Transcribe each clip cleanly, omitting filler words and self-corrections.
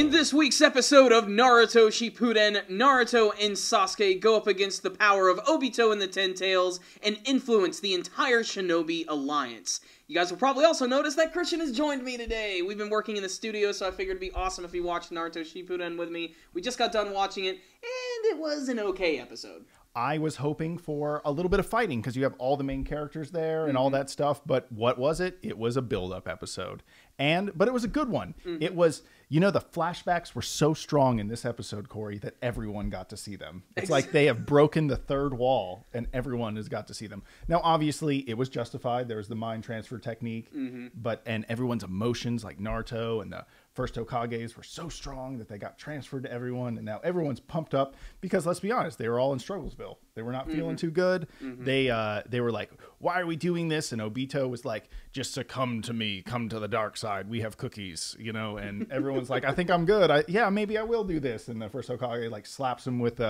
In this week's episode of Naruto Shippuden, Naruto and Sasuke go up against the power of Obito and the Ten Tails and influence the entire Shinobi Alliance. You guys will probably also notice that Christian has joined me today. We've been working in the studio, so I figured it'd be awesome if he watched Naruto Shippuden with me. We just got done watching it, and it was an okay episode. I was hoping for a little bit of fighting because you have all the main characters there and all that stuff. But what was it? It was a build-up episode. But it was a good one. It was, the flashbacks were so strong in this episode, Corey, that everyone got to see them. It's like they have broken the third wall and everyone has got to see them. Now, obviously, it was justified. There was the mind transfer technique, and everyone's emotions, like Naruto and the first Hokages, were so strong that they got transferred to everyone, and now everyone's pumped up because, let's be honest, they were all in Strugglesville. They were not feeling too good. They were like, why are we doing this? And Obito was like, just succumb to me, come to the dark side. We have cookies, and everyone's like, I think I'm good. Maybe I will do this. And the first Hokage slaps him with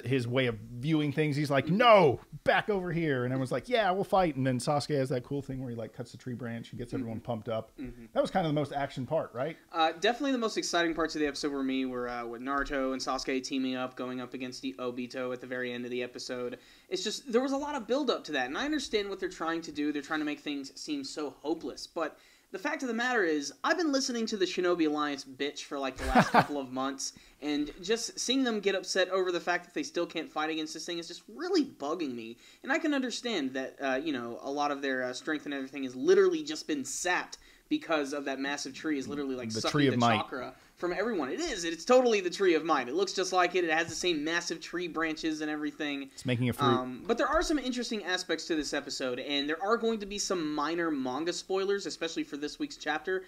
his way of viewing things. He's like, no, back over here. And everyone's like, yeah, we'll fight. And then Sasuke has that cool thing where he cuts the tree branch and gets everyone pumped up. That was kind of the most action part, right? Definitely the most exciting parts of the episode were with Naruto and Sasuke teaming up, going up against the Obito at the very end of the episode. It's just, there was a lot of build up to that. And I understand what they're trying to do. They're trying to make things seem so hopeless. But the fact of the matter is, I've been listening to the Shinobi Alliance bitch for the last couple of months, and just seeing them get upset over the fact that they still can't fight against this thing is just really bugging me. And I can understand that, a lot of their strength and everything has literally just been sapped because of that massive tree is literally sucking the chakra from everyone. It is. It's totally the Tree of Might. It looks just like it. It has the same massive tree branches and everything. It's making a fruit. But there are some interesting aspects to this episode, and there are going to be some minor manga spoilers, especially for this week's chapter.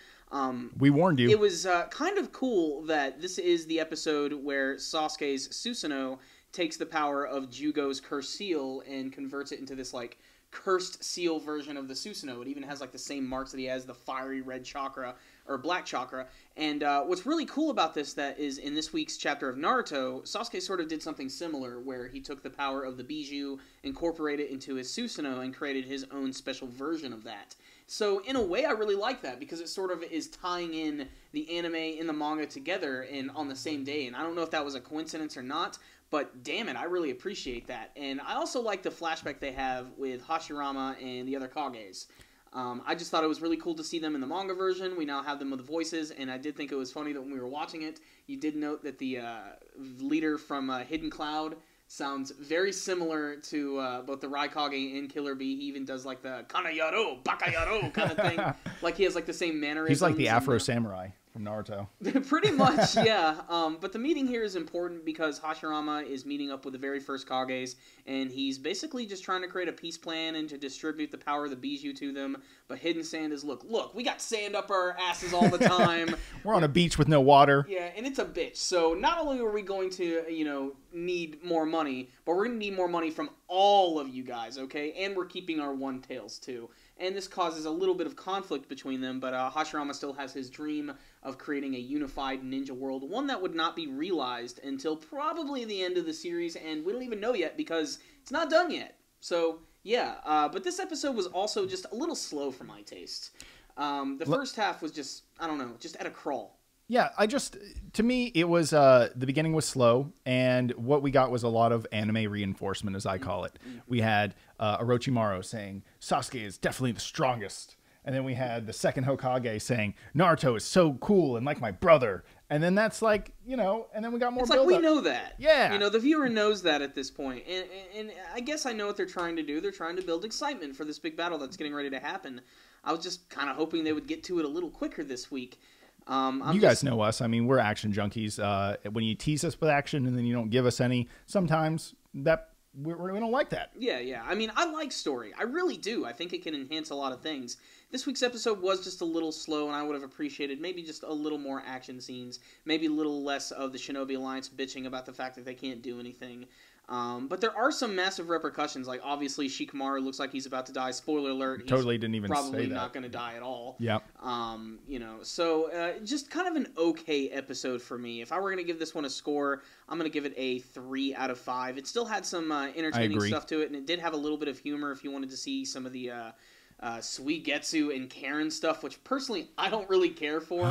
We warned you. It was kind of cool that this is the episode where Sasuke's Susanoo takes the power of Jugo's Cursed Seal and converts it into this, cursed seal version of the Susanoo. It even has the same marks that he has, the fiery red chakra or black chakra. And what's really cool about this that is in this week's chapter of Naruto, Sasuke sort of did something similar where he took the power of the Bijou, incorporated it into his Susanoo, and created his own special version of that. So in a way, I really like that because it sort of is tying in the anime and the manga together and on the same day. And I don't know if that was a coincidence or not, but damn it, I really appreciate that. And I also like the flashback they have with Hashirama and the other Kages. I just thought it was really cool to see them in the manga version. We now have them with the voices, and I did think it was funny that when we were watching it, you did note that the leader from Hidden Cloud sounds very similar to both the Raikage and Killer Bee. He even does the Kanayaro, Bakayaro kind of thing. He has the same mannerisms. He's like the Afro Samurai from Naruto. Pretty much, yeah. But the meeting here is important because Hashirama is meeting up with the very first Kages, and he's basically just trying to create a peace plan and to distribute the power of the Bijou to them. But Hidden Sand is, look, we got sand up our asses all the time. We're on a beach with no water. Yeah, and it's a bitch. So not only are we going to, need more money, but we're going to need more money from all of you guys, okay? And we're keeping our One Tails, too. And this causes a little bit of conflict between them, but Hashirama still has his dream of creating a unified ninja world, one that would not be realized until probably the end of the series, and we don't even know yet because it's not done yet. So, yeah, but this episode was also just a little slow for my taste. The first half was just, I don't know, just at a crawl. Yeah, to me, it was, the beginning was slow, and what we got was a lot of anime reinforcement, as I call it. We had Orochimaru saying, Sasuke is definitely the strongest. And then we had the second Hokage saying, Naruto is so cool and like my brother. And then that's and then we got more build-up. We know that. Yeah. The viewer knows that at this point. And I guess I know what they're trying to do. They're trying to build excitement for this big battle that's getting ready to happen. I was just kind of hoping they would get to it a little quicker this week. You guys know us. I mean, we're action junkies. When you tease us with action and then you don't give us any, sometimes we don't like that. Yeah. I mean, I like story. I really do. I think it can enhance a lot of things. This week's episode was just a little slow, and I would have appreciated maybe just a little more action scenes, maybe a little less of the Shinobi Alliance bitching about the fact that they can't do anything. But there are some massive repercussions. Obviously, Shikamaru looks like he's about to die. Spoiler alert. Totally didn't even say that. Probably not going to die at all. Yep. So just kind of an okay episode for me. If I were going to give this one a score, I'm going to give it a 3 out of 5. It still had some entertaining stuff to it, and it did have a little bit of humor if you wanted to see some of the Suigetsu and Karen stuff, which personally I don't really care for,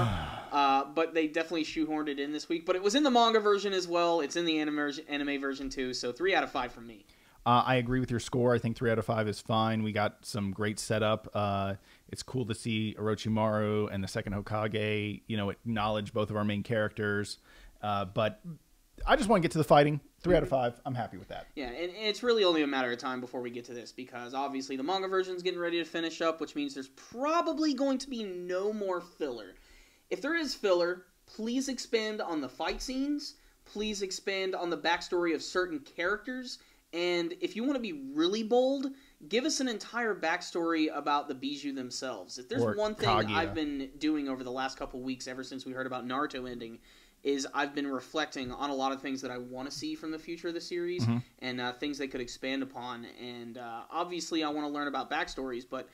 but they definitely shoehorned it in this week. But it was in the manga version as well. It's in the anime version too, so 3 out of 5 from me. I agree with your score. I think 3 out of 5 is fine. We got some great setup. It's cool to see Orochimaru and the second Hokage, acknowledge both of our main characters. But I just want to get to the fighting. 3 out of 5. I'm happy with that. Yeah, and it's really only a matter of time before we get to this, because obviously the manga version's getting ready to finish up, which means there's probably going to be no more filler. If there is filler, please expand on the fight scenes. Please expand on the backstory of certain characters. And if you want to be really bold, give us an entire backstory about the Bijou themselves. If there's one thing Kaguya. I've been doing over the last couple weeks, ever since we heard about Naruto ending, is I've been reflecting on a lot of things that I want to see from the future of the series, and things they could expand upon. And obviously I want to learn about backstories, but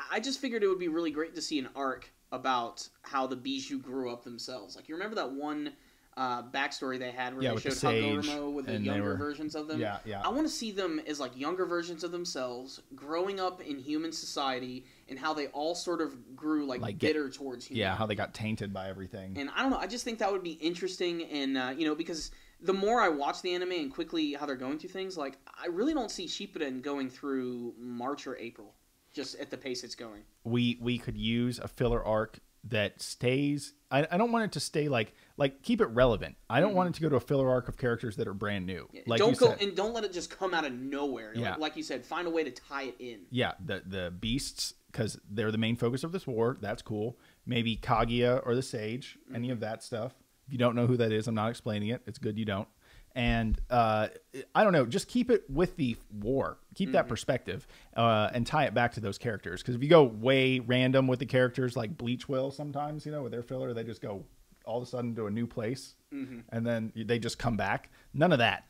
I just figured it would be really great to see an arc about how the Bijou grew up themselves. Like, you remember that one backstory they had where they showed Hagoromo with the younger versions of them? Yeah. I want to see them as like younger versions of themselves, growing up in human society, and how they all sort of grew like bitter towards humanity. Yeah, how they got tainted by everything. And I don't know, I just think that would be interesting, and because the more I watch the anime and quickly how they're going through things, like, I really don't see Shippuden going through March or April, just at the pace it's going. We could use a filler arc that stays. I don't want it to stay like keep it relevant. I don't want it to go to a filler arc of characters that are brand new. Yeah, like don't let it just come out of nowhere. Yeah. Like you said, find a way to tie it in. Yeah, the beasts, because they're the main focus of this war. That's cool. Maybe Kaguya or the Sage, any of that stuff. If you don't know who that is, I'm not explaining it. It's good you don't. And I don't know, just keep it with the war. Keep that perspective and tie it back to those characters. Because if you go way random with the characters, like Bleach will sometimes, with their filler, they just go all of a sudden to a new place, and then they just come back. None of that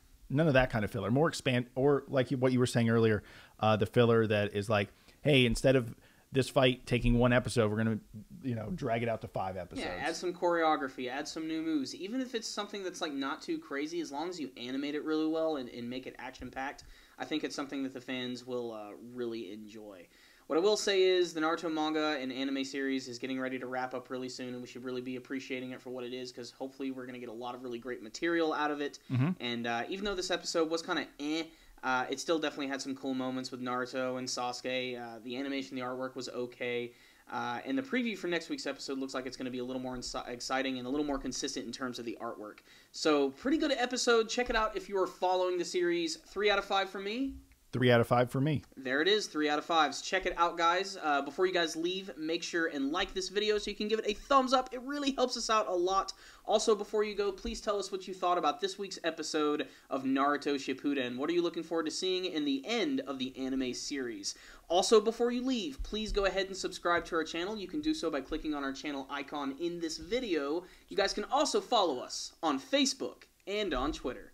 kind of filler. More expand, or like what you were saying earlier, the filler that is like, hey, instead of this fight taking 1 episode, we're going to, drag it out to 5 episodes. Yeah, add some choreography, add some new moves. Even if it's something that's like not too crazy, as long as you animate it really well and make it action-packed, I think it's something that the fans will really enjoy. What I will say is the Naruto manga and anime series is getting ready to wrap up really soon, and we should really be appreciating it for what it is, because hopefully we're going to get a lot of really great material out of it. And even though this episode was kind of it still definitely had some cool moments with Naruto and Sasuke. The animation, the artwork was okay. And the preview for next week's episode looks like it's going to be a little more exciting and a little more consistent in terms of the artwork. So, pretty good episode. Check it out if you are following the series. 3 out of 5 from me. 3 out of 5 for me. There it is, 3 out of 5s. Check it out, guys. Before you guys leave, make sure and like this video so you can give it a thumbs up. It really helps us out a lot. Also, before you go, please tell us what you thought about this week's episode of Naruto Shippuden. What are you looking forward to seeing in the end of the anime series? Also, before you leave, please go ahead and subscribe to our channel. You can do so by clicking on our channel icon in this video. You guys can also follow us on Facebook and on Twitter.